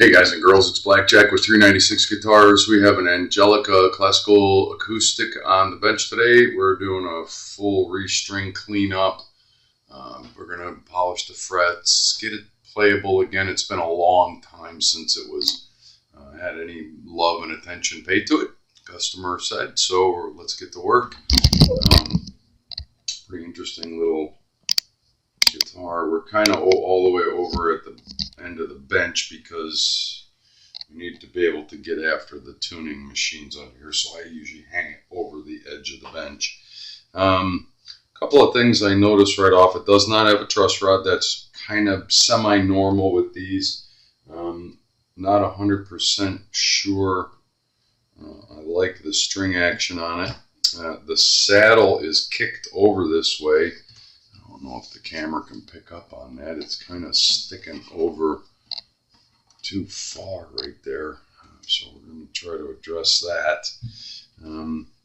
Hey guys and girls, it's Blackjack with 396 Guitars. We have an Angelica Classical acoustic on the bench today. We're doing a full restring cleanup. We're going to polish the frets, get it playable again. It's been a long time since it was had any love and attention paid to it, customer said, so let's get to work. Pretty interesting little guitar. We're kind of all the way over at the end of the bench because we need to be able to get after the tuning machines on here, so I usually hang it over the edge of the bench. Couple of things I noticed right off: it does not have a truss rod. That's kind of semi-normal with these. Not 100% sure. I like the string action on it. The saddle is kicked over this way. I don't know if the camera can pick up on that. It's kind of sticking over too far right there. So we're going to try to address that.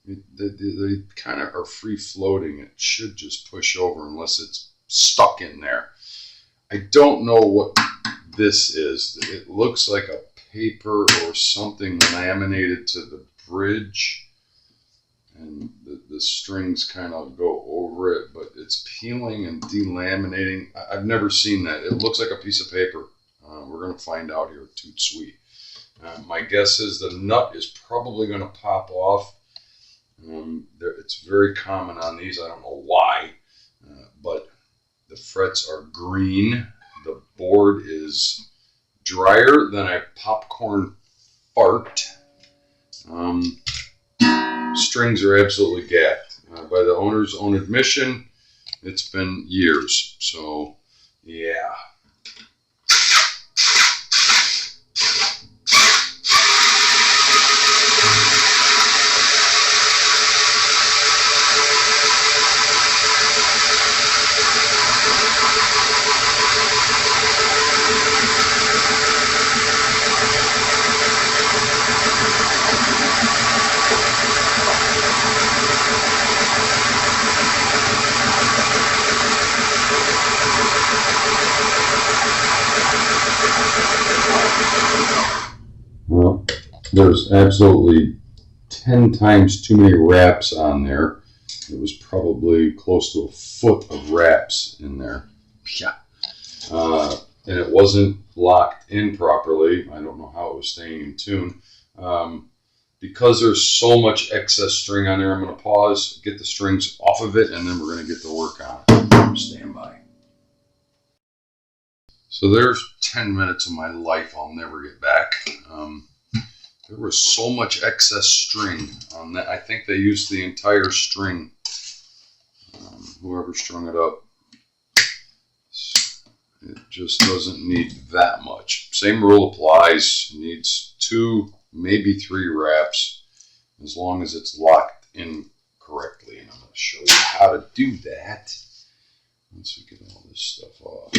They kind of are free floating. It should just push over unless it's stuck in there. I don't know what this is. It looks like a paper or something laminated to the bridge, and the strings kind of go over it, but it's peeling and delaminating. I've never seen that. It looks like a piece of paper. We're going to find out here. Toot sweet. My guess is the nut is probably going to pop off. It's very common on these. I don't know why, but the frets are green. The board is drier than a popcorn fart. Strings are absolutely gapped. By the owner's own admission, it's been years. So, yeah. Well, there's absolutely 10 times too many wraps on there. It was probably close to a foot of wraps in there. Yeah. And it wasn't locked in properly. I don't know how it was staying in tune. Because there's so much excess string on there, I'm going to pause, get the strings off of it, and then we're going to get to work on it. Stand by. So there's 10 minutes of my life I'll never get back. There was so much excess string on that. I think they used the entire string, whoever strung it up. It just doesn't need that much. Same rule applies. It needs 2, maybe 3 wraps, as long as it's locked in correctly. And I'm going to show you how to do that once we get all this stuff off.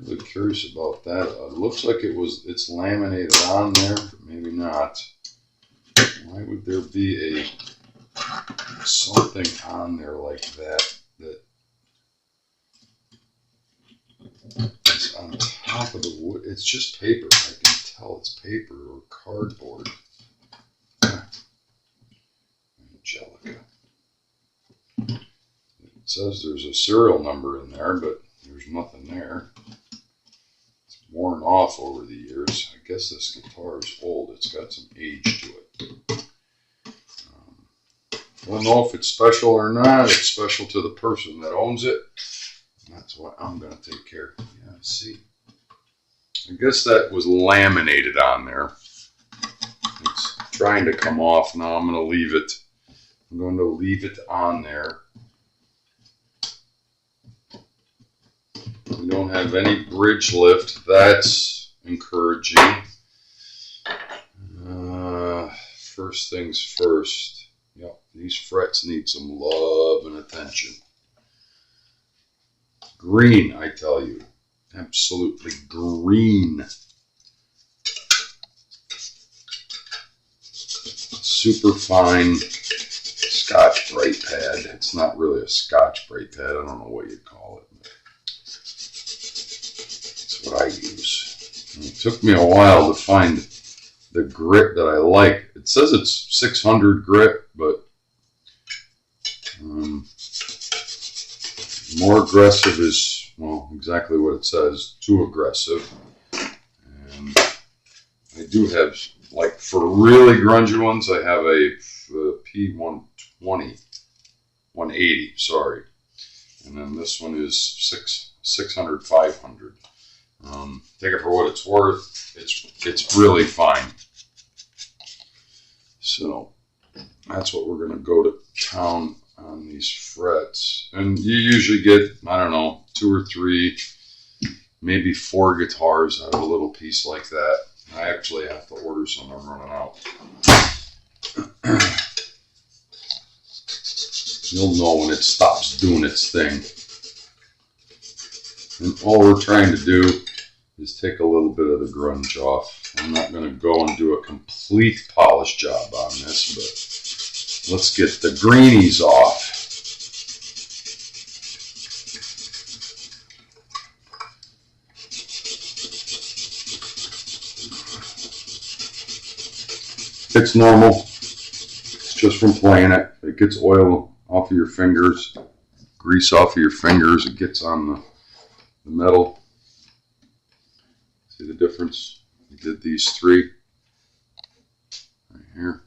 Really curious about that. It looks like it's laminated on there, but maybe not. Why would there be something on there like that is on top of the wood? It's just paper. I can tell it's paper or cardboard. Angelica. It says there's a serial number in there, but there's nothing there. It's worn off over the years. I guess this guitar is old. It's got some age to it. I don't know if it's special or not. It's special to the person that owns it. And that's what I'm going to take care of. Yeah, see. I guess that was laminated on there. It's trying to come off now. I'm going to leave it. I'm going to leave it on there. We don't have any bridge lift. That's encouraging. First things first. Yep, these frets need some love and attention. Green, I tell you. Absolutely green. Super fine Scotch Brite pad. It's not really a Scotch Brite pad. I don't know what you'd call it. what I use. And it took me a while to find the grit that I like. It says it's 600 grit, but more aggressive is, well, exactly what it says, too aggressive. And I do have, like, for really grungy ones, I have a P120, 180, sorry. And then this one is 600, 500. Take it for what it's worth. It's really fine. So that's what we're going to go to town on these frets. And you usually get, I don't know, 2 or 3, maybe 4 guitars out of a little piece like that. I actually have to order some. I'm running out. You'll know when it stops doing its thing. And all we're trying to do is take a little bit of the grunge off. I'm not going to go and do a complete polish job on this, but let's get the greenies off. It's normal. It's just from playing it. It gets oil off of your fingers, grease off of your fingers. It gets on the metal. See the difference? I did these 3 right here.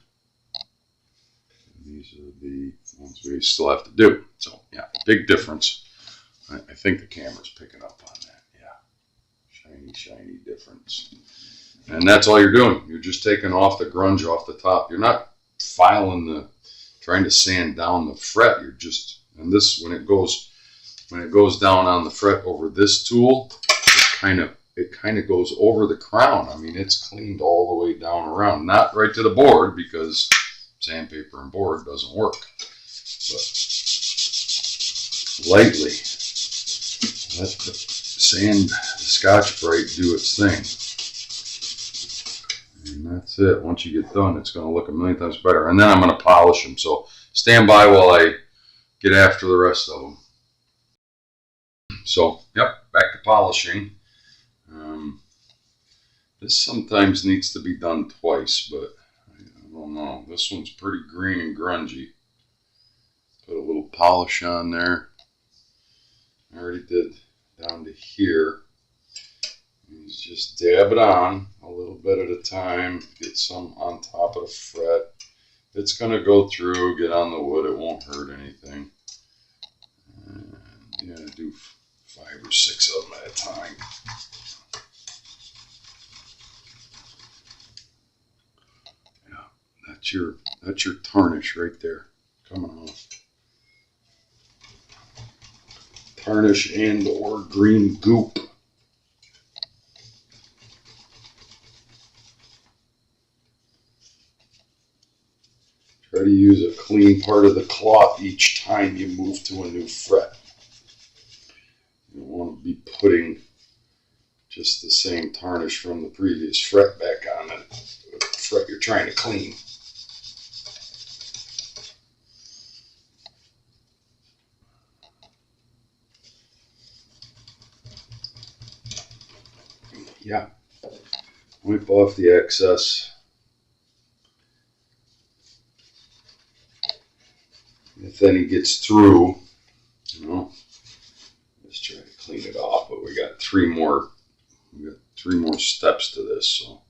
These are the ones we still have to do. So yeah, big difference. I think the camera's picking up on that. Yeah, shiny difference. And that's all you're doing. You're just taking off the grunge off the top. You're not filing trying to sand down the fret. You're just, and this, when it goes down on the fret over this tool, it kind of goes over the crown. I mean, it's cleaned all the way down around, not right to the board because sandpaper and board doesn't work, but lightly let the Scotch-Brite do its thing. And that's it. Once you get done, it's going to look a million times better. And then I'm going to polish them. So stand by while I get after the rest of them. So, yep, back to polishing. This sometimes needs to be done twice, but I don't know. This one's pretty green and grungy. Put a little polish on there. I already did down to here. You just dab it on a little bit at a time. Get some on top of the fret. It's going to go through, get on the wood. It won't hurt anything. And yeah, do 5 or 6 of them at a time. Yeah, that's your tarnish right there, coming off. Tarnish and or green goop. Try to use a clean part of the cloth each time you move to a new fret. You don't want to be putting just the same tarnish from the previous fret back on the fret you're trying to clean. Yeah, wipe off the excess. If any gets through, you know, let's try to clean it off. But we got 3 more steps to this. So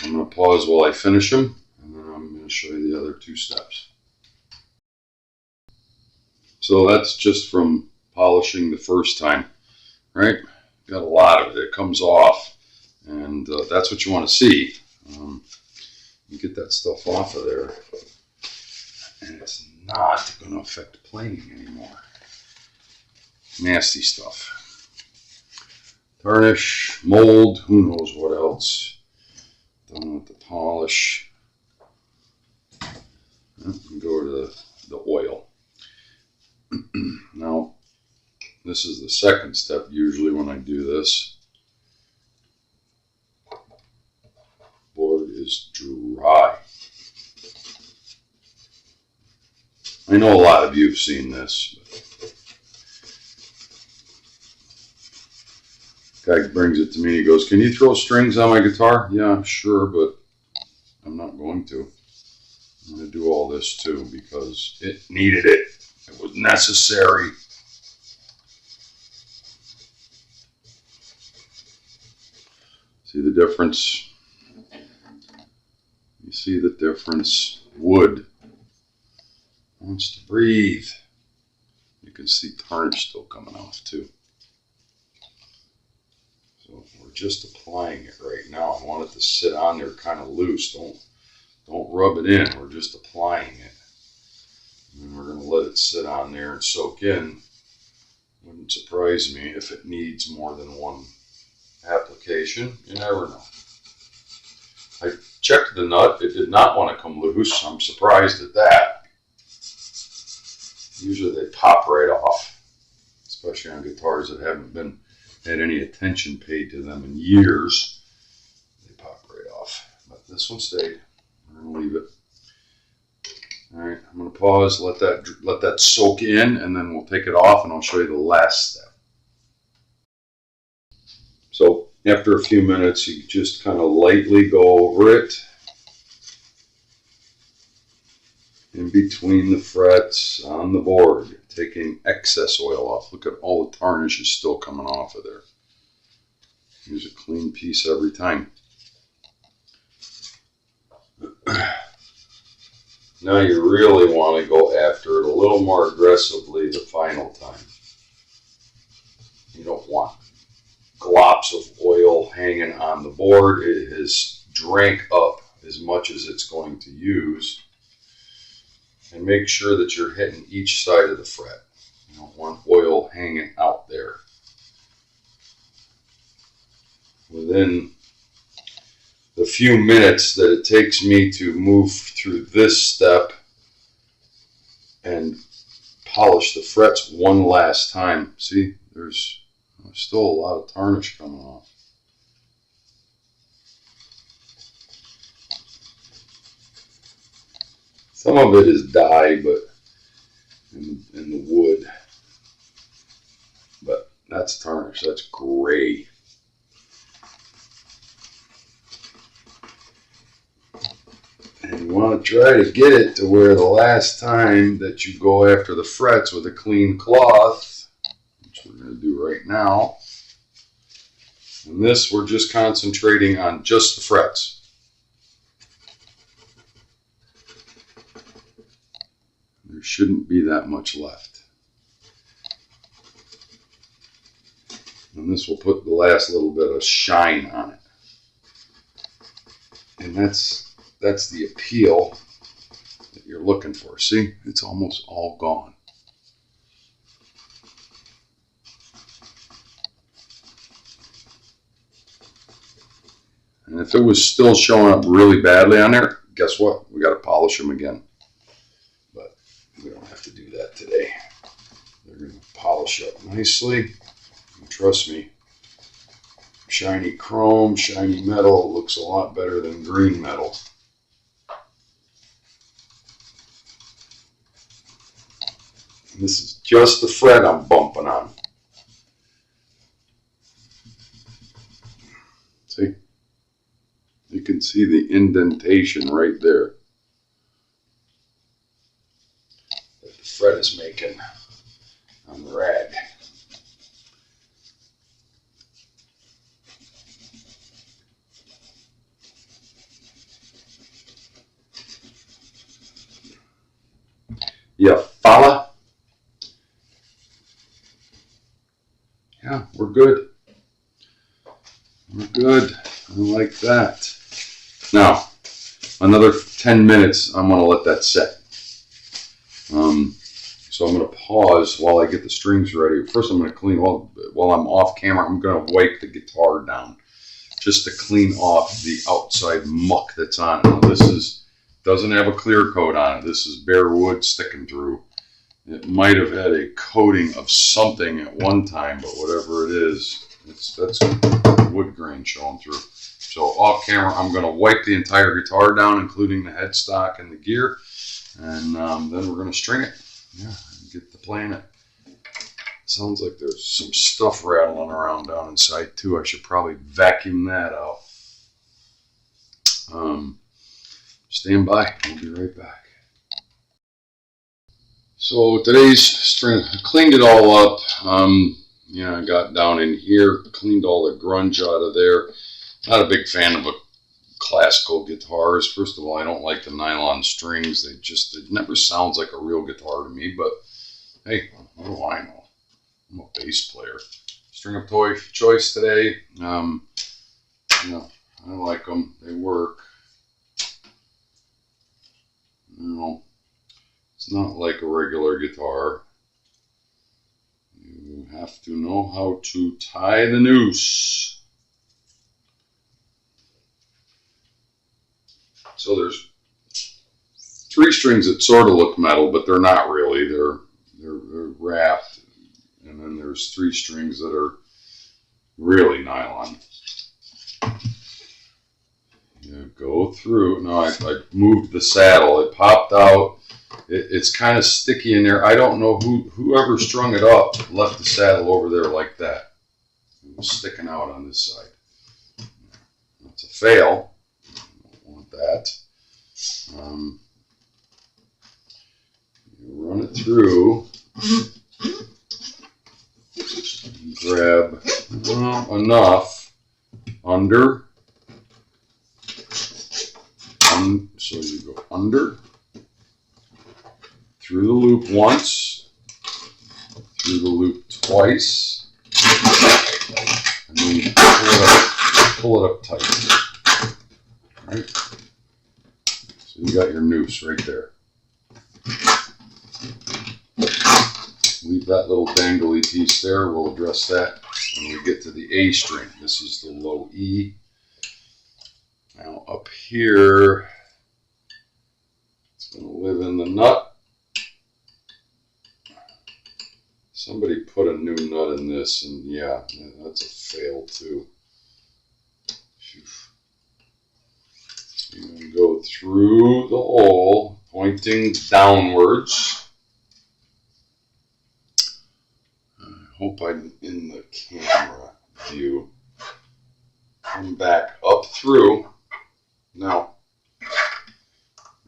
I'm going to pause while I finish them, and then I'm going to show you the other 2 steps. So that's just from polishing the first time, right? Got a lot of it. It comes off, and that's what you want to see. You get that stuff off of there, and it's not going to affect playing anymore. Nasty stuff. Tarnish, mold, who knows what else. Done with the polish. And go to the oil. Now, this is the second step usually when I do this. Board is dry. I know a lot of you have seen this. Guy brings it to me. He goes, "Can you throw strings on my guitar?" Yeah, sure, but I'm not going to. I'm going to do all this too because it needed it. It was necessary. See the difference? You see the difference? Wood wants to breathe. You can see tarnish still coming off too. So we're just applying it right now. I want it to sit on there kind of loose. Don't rub it in. We're just applying it. And we're going to let it sit on there and soak in. Wouldn't surprise me if it needs more than one application. You never know. I checked the nut. It did not want to come loose. I'm surprised at that. Usually they pop right off, especially on guitars that haven't been had any attention paid to them in years. They pop right off. But this one stayed. We're going to leave it. All right, I'm going to pause, let that soak in, and then we'll take it off, and I'll show you the last step. So after a few minutes, you just kind of lightly go over it in between the frets on the board, taking excess oil off. Look at all the tarnish is still coming off of there. Use a clean piece every time. Now you really want to go after it a little more aggressively the final time. You don't want glops of oil hanging on the board. It has drank up as much as it's going to use. And make sure that you're hitting each side of the fret. You don't want oil hanging out there. Within the few minutes that it takes me to move through this step and polish the frets one last time. See, there's still a lot of tarnish coming off. Some of it is dye, but in the wood. But that's tarnish. That's gray. And you want to try to get it to where the last time that you go after the frets with a clean cloth, which we're going to do right now. And this, we're just concentrating on just the frets. There shouldn't be that much left. And this will put the last little bit of shine on it. And that's the appeal that you're looking for. See, it's almost all gone. And if it was still showing up really badly on there, guess what? We got to polish them again. But we don't have to do that today. They're going to polish up nicely. And trust me, shiny chrome, shiny metal looks a lot better than green metal. And this is just the fret I'm bumping on. See? You can see the indentation right there that the fret is making on the rag. You follow? Yeah, we're good. We're good. I like that. Now, another 10 minutes, I'm going to let that set. So I'm going to pause while I get the strings ready. First, I'm going to clean, while I'm off camera, I'm going to wipe the guitar down just to clean off the outside muck that's on it. Now, this doesn't have a clear coat on it. This is bare wood sticking through. It might have had a coating of something at one time, but whatever it is, that's wood grain showing through. So off camera, I'm going to wipe the entire guitar down, including the headstock and the gear, and then we're going to string it. Yeah, and get to playing it. Sounds like there's some stuff rattling around down inside too. I should probably vacuum that out. Stand by. We'll be right back. So today's string, I cleaned it all up. I got down in here, cleaned all the grunge out of there. Not a big fan of classical guitars. First of all, I don't like the nylon strings. It never sounds like a real guitar to me, but hey, what do I know? I'm a bass player. String of choice today. I like them. They work. It's not like a regular guitar. You have to know how to tie the noose. So there's 3 strings that sort of look metal, but they're not really. They're wrapped. And then there's 3 strings that are really nylon. You go through. No, I moved the saddle. It popped out. It's kind of sticky in there. I don't know whoever strung it up left the saddle over there like that. It was sticking out on this side. That's a fail. Don't want that. You run it through. Grab enough under. So you go under. Through the loop once, through the loop twice, and then you pull it up tight. All right? So you got your noose right there. Leave that little dangly piece there. We'll address that when we get to the A string. This is the low E. Now up here, it's going to live in the nut. Somebody put a new nut in this, and yeah, that's a fail too. You're going to go through the hole, pointing downwards. I hope I'm in the camera view. Come back up through. Now,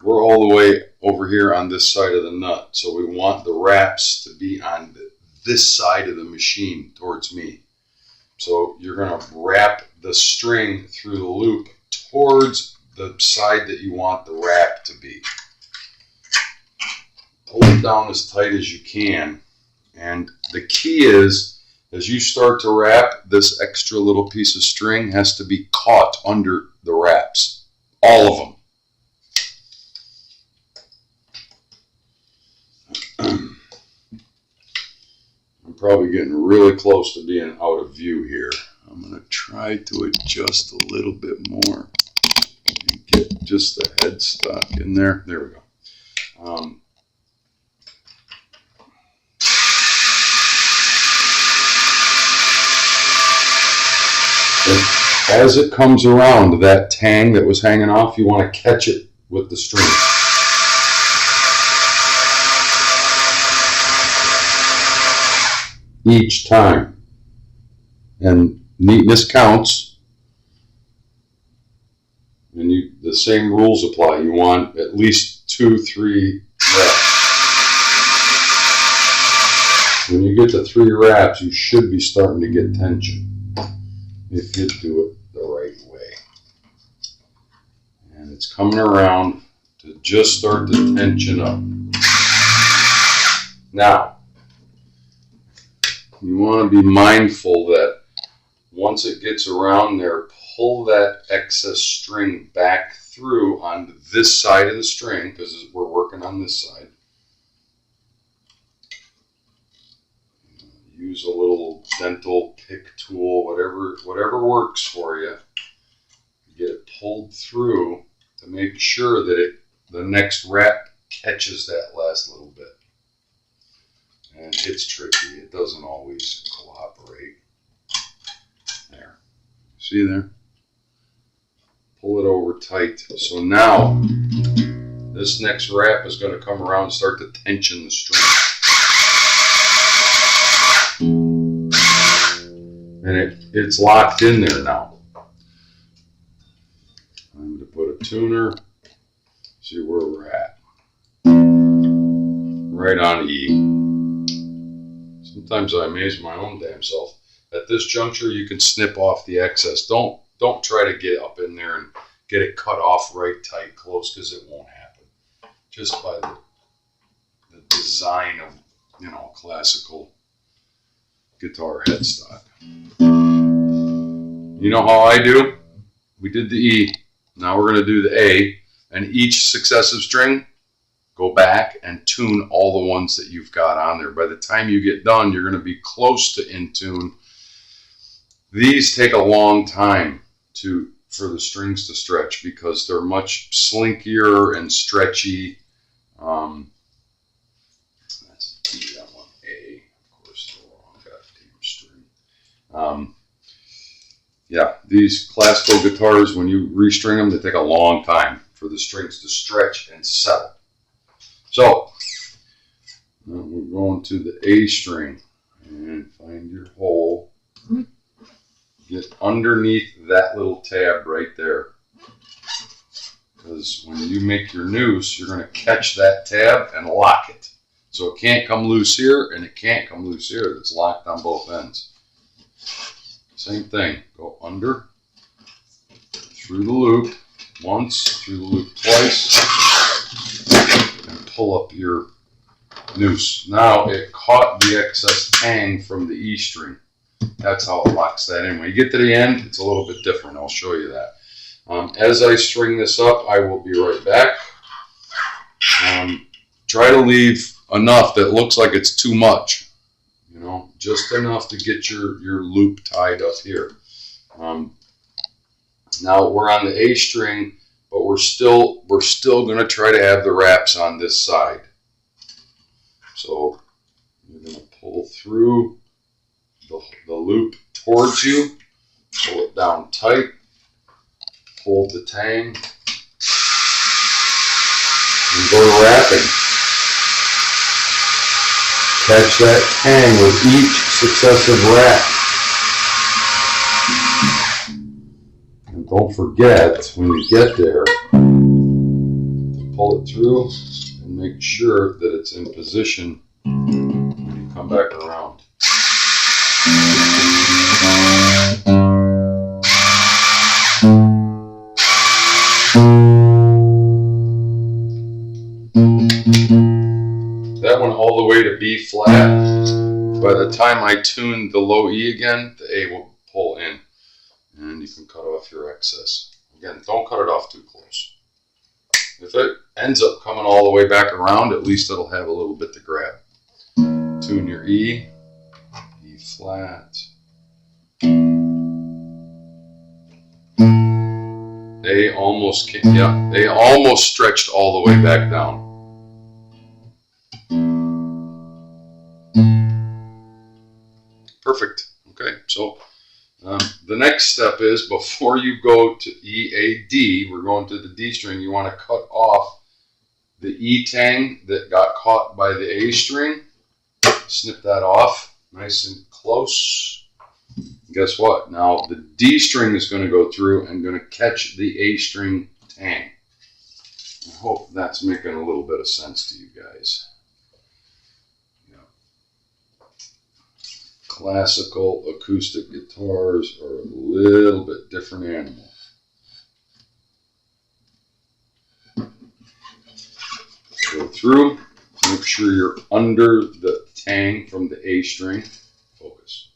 we're all the way over here on this side of the nut, so we want the wraps to be on this side of the machine towards me. So you're going to wrap the string through the loop towards the side that you want the wrap to be. Pull it down as tight as you can. And the key is, as you start to wrap, this extra little piece of string has to be caught under the wraps. All of them. I'm probably getting really close to being out of view here. I'm going to try to adjust a little bit more and get just the headstock in there. There we go. As it comes around, that tang that was hanging off, you want to catch it with the string. Each time. And neatness counts. And the same rules apply. You want at least 2-3 wraps. When you get to 3 wraps, you should be starting to get tension if you do it the right way. And it's coming around to just start to tension up. Now, you want to be mindful that once it gets around there, pull that excess string back through on this side of the string, because we're working on this side. Use a little dental pick tool, whatever works for you. Get it pulled through to make sure that the next wrap catches that last little bit. And it's tricky. It doesn't always cooperate. There. See there? Pull it over tight. So now, this next wrap is going to come around and start to tension the string. And it's locked in there now. I'm going to put a tuner, see where we're at. Right on E. Sometimes I amaze my own damn self. At this juncture, you can snip off the excess. Don't try to get up in there and get it cut off right tight close, because it won't happen. Just by the design of, you know, classical guitar headstock. You know how I do? We did the E. Now we're going to do the A. And each successive string, go back and tune all the ones that you've got on there. By the time you get done, you're going to be close to in tune. These take a long time for the strings to stretch because they're much slinkier and stretchy. That's a D, that one A. Of course, the wrong goddamn string. Yeah, these classical guitars, when you restring them, they take a long time for the strings to stretch and settle. So, we're going to the A string and find your hole. Get underneath that little tab right there. Because when you make your noose, you're going to catch that tab and lock it. So it can't come loose here and it can't come loose here. It's locked on both ends. Same thing. Go under, through the loop once, through the loop twice, and pull up your noose. Now it caught the excess tang from the E string. That's how it locks that in. When you get to the end, it's a little bit different. I'll show you that. As I string this up, I will be right back. Try to leave enough that looks like it's too much. You know, just enough to get your loop tied up here. Now we're on the A string, but we're still going to try to have the wraps on this side. So you're going to pull through the loop towards you, pull it down tight, hold the tang, and go to wrapping. Catch that tang with each successive wrap. And don't forget, when you get there, to pull it through and make sure that it's in position when you come back around. That went all the way to B flat. By the time I tune the low E again, the A will pull in. And you can cut off your excess. Again, don't cut it off too close. If it ends up coming all the way back around, at least it'll have a little bit to grab. Tune your E, E flat. They almost came, yeah, they almost stretched all the way back down. Perfect. Okay, so the next step is, before you go to E, A, D, we're going to the D string, you want to cut off the E tang that got caught by the A string. Snip that off nice and close. Guess what? Now the D string is going to go through and going to catch the A string tang. I hope that's making a little bit of sense to you guys. Classical acoustic guitars are a little bit different animal. Go through, make sure you're under the tang from the A string. Focus.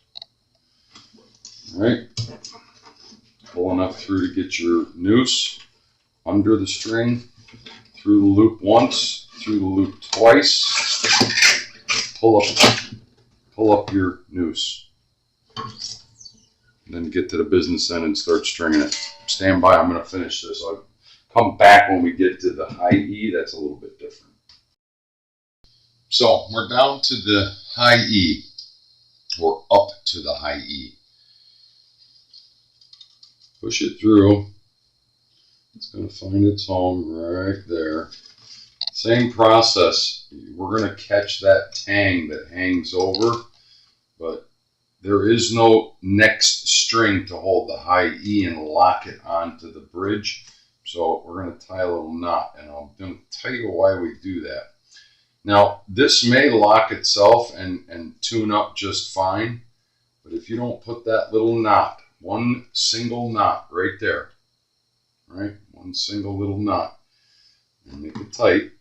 All right. Pull enough through to get your noose under the string, through the loop once, through the loop twice. Pull up your noose. And then get to the business end and start stringing it. Stand by, I'm going to finish this. I'll come back when we get to the high E. That's a little bit different. So we're down to the high E, or up to the high E. Push it through. It's going to find its home right there. Same process. We're going to catch that tang that hangs over but there is no next string to hold the high E and lock it onto the bridge. So we're going to tie a little knot, and I'm going to tell you why we do that. Now, this may lock itself and tune up just fine, but if you don't put that little knot, one single knot right there, right? One single little knot, and make it tight.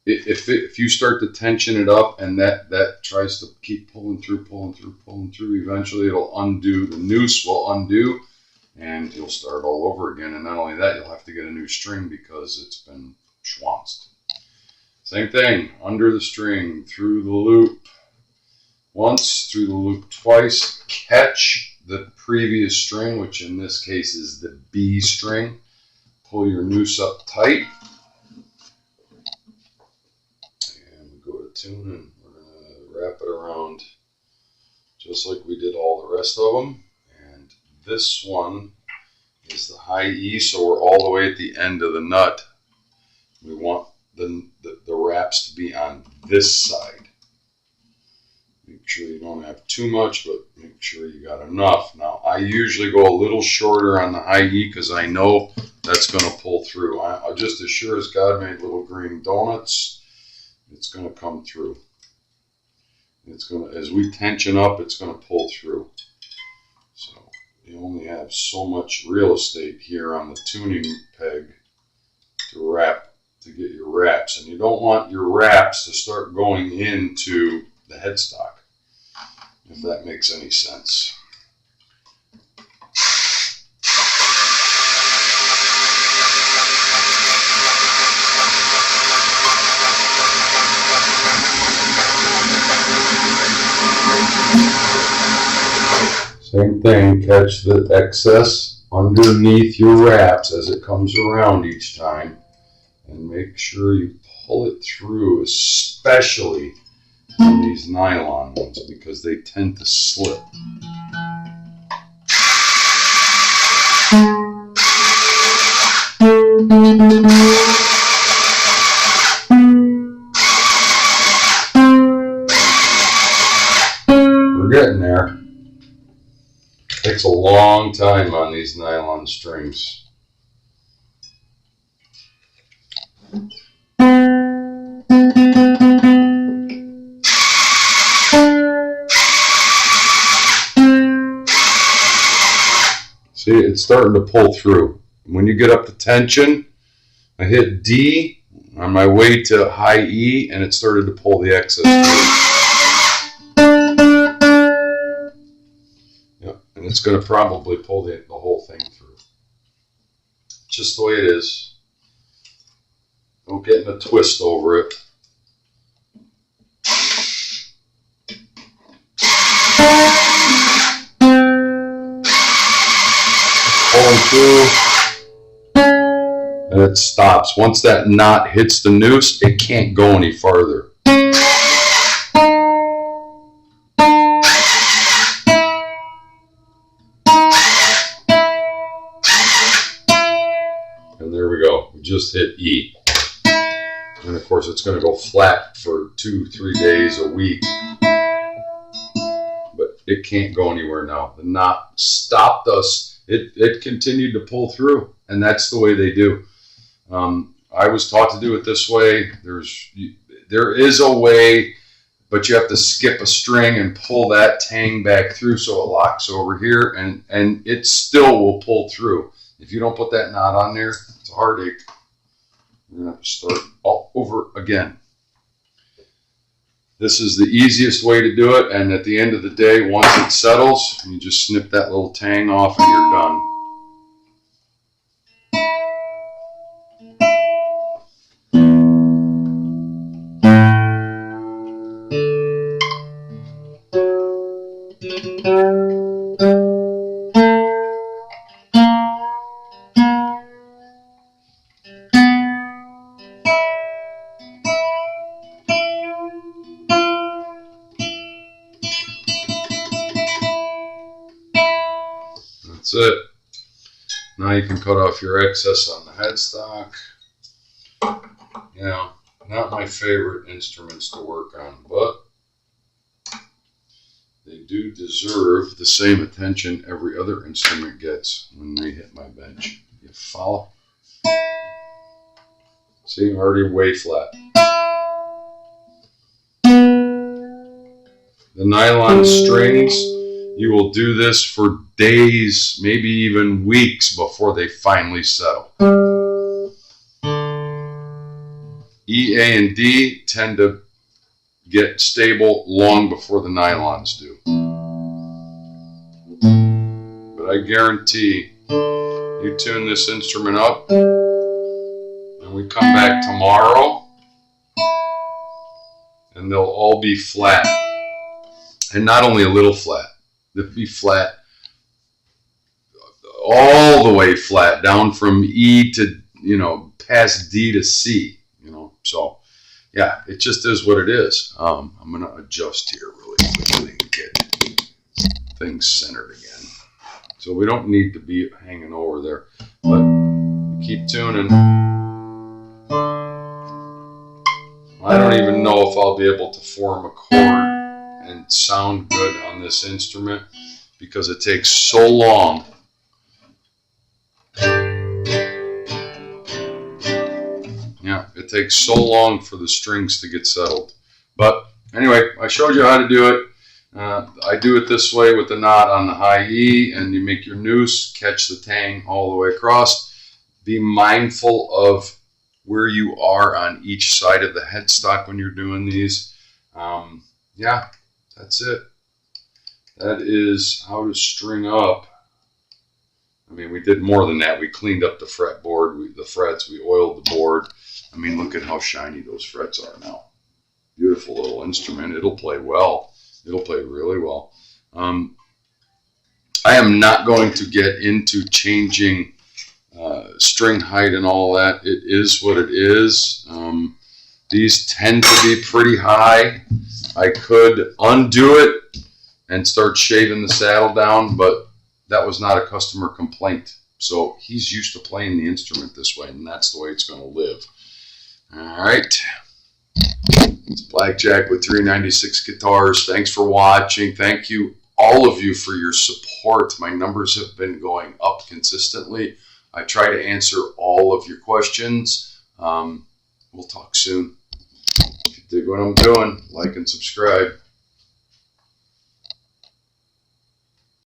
If you start to tension it up and that tries to keep pulling through, eventually it'll undo, the noose will undo, and you'll start all over again. And not only that, you'll have to get a new string because it's been schwanzed. Same thing, under the string, through the loop once, through the loop twice, catch the previous string, which in this case is the B string. Pull your noose up tight. And we go to tune, and we're going to wrap it around just like we did all the rest of them. And this one is the high E, so we're all the way at the end of the nut. We want the wraps to be on this side. Make sure you don't have too much, but make sure you got enough. Now, I usually go a little shorter on the high E because I know that's going to pull through. I just as sure as God made little green donuts, it's going to come through. It's going to, as we tension up, it's going to pull through. So you only have so much real estate here on the tuning peg to wrap, to get your wraps, and you don't want your wraps to start going into the headstock, if that makes any sense. Same thing, catch the excess underneath your wraps as it comes around each time. And make sure you pull it through, especially on these nylon ones, because they tend to slip. We're getting there. Takes a long time on these nylon strings. See, it's starting to pull through. When you get up to tension, I hit D on my way to high E, and it started to pull the excess through. Yep, and it's going to probably pull the whole thing through. Just the way it is. Don't get in a twist over it. Pulling through, and it stops. Once that knot hits the noose, it can't go any farther. And there we go. We just hit E. And of course, it's going to go flat for 2-3 days, a week. But it can't go anywhere now. The knot stopped us. It continued to pull through, and that's the way they do. I was taught to do it this way. There is a way, but you have to skip a string and pull that tang back through so it locks over here, and it still will pull through. If you don't put that knot on there, it's a heartache. We're going to have to start all over again. This is the easiest way to do it, and at the end of the day, once it settles, you just snip that little tang off and you're done. That's it. Now you can cut off your excess on the headstock. You know, not my favorite instruments to work on, but they do deserve the same attention every other instrument gets when they hit my bench. You follow? See, already way flat. The nylon strings, you will do this for days, maybe even weeks before they finally settle. E, A, and D tend to get stable long before the nylons do. But I guarantee you tune this instrument up and we come back tomorrow and they'll all be flat. And not only a little flat, they'll be flat, all the way flat, down from E to, past D to C, So, yeah, it just is what it is. I'm going to adjust here really quickly and get things centered again. So we don't need to be hanging over there, but keep tuning. I don't even know if I'll be able to form a chord and sound good on this instrument because it takes so long. Yeah, it takes so long for the strings to get settled. But anyway, I showed you how to do it. I do it this way with the knot on the high E, and you make your noose, catch the tang all the way across. Be mindful of where you are on each side of the headstock when you're doing these. Yeah, that's it. That is how to string up. I mean, we did more than that. We cleaned up the fretboard, the frets, we oiled the board. I mean, look at how shiny those frets are now. Beautiful little instrument. It'll play well. It'll play really well. I am not going to get into changing string height and all that. It is what it is. These tend to be pretty high. I could undo it and start shaving the saddle down, but that was not a customer complaint. So he's used to playing the instrument this way, and that's the way it's going to live. All right. It's Blackjack with 396 Guitars. Thanks for watching. Thank you, all of you, for your support. My numbers have been going up consistently. I try to answer all of your questions. We'll talk soon. If you dig what I'm doing, like and subscribe.